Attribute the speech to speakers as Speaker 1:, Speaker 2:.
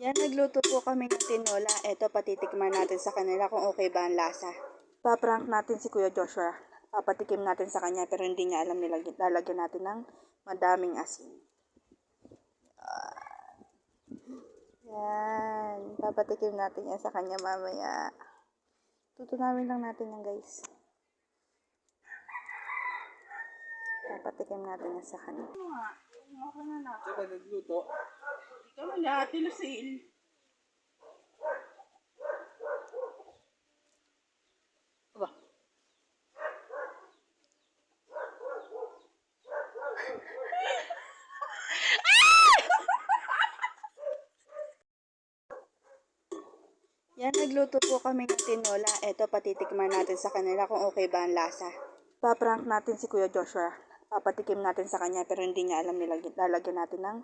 Speaker 1: Yan, nagluto po kami ng tinola. Eto, patitikman natin sa kanila kung okay ba ang lasa. Paprank natin si Kuya Joshua. Papatikim natin sa kanya pero hindi niya alam lalagyan natin ng madaming asin. Yan, papatikim natin yan sa kanya mamaya. Tutunawin lang natin yan, guys. Papatikim natin yan sa kanya.
Speaker 2: Saka nagluto.
Speaker 1: Ikaw na lahat, Lucille. Aba. Yan, nagluto po kami ng tinola. Eto, patitikman natin sa kanila kung okay ba ang lasa. Paprank natin si Kuya Joshua. Papatikim natin sa kanya pero hindi niya alam lalagyan natin ng